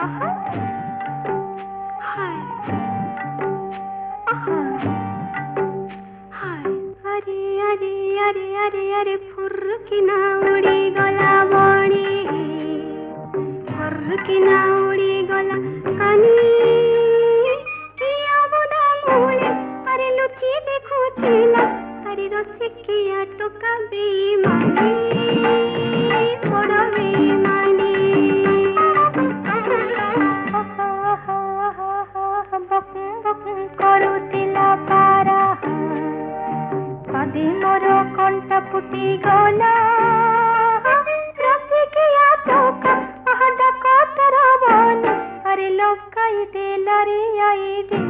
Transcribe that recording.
आहा हाय आहा हाय अरे अरे अरे अरे अरे फुर्रकिना उड़ी गला बणी फुर्रकिना उड़ी गला कानी किया बुदा मूले अरे लुची देखो चेला अरे रसे किया टोका बेईमानी बड़ा बेईमानी बकुं बकुं करुतिला पारा कदी मोर कंठ फुटी गला रसे किया टोका आहा डका तोरा बन अरे लोकाई देला रे आई दे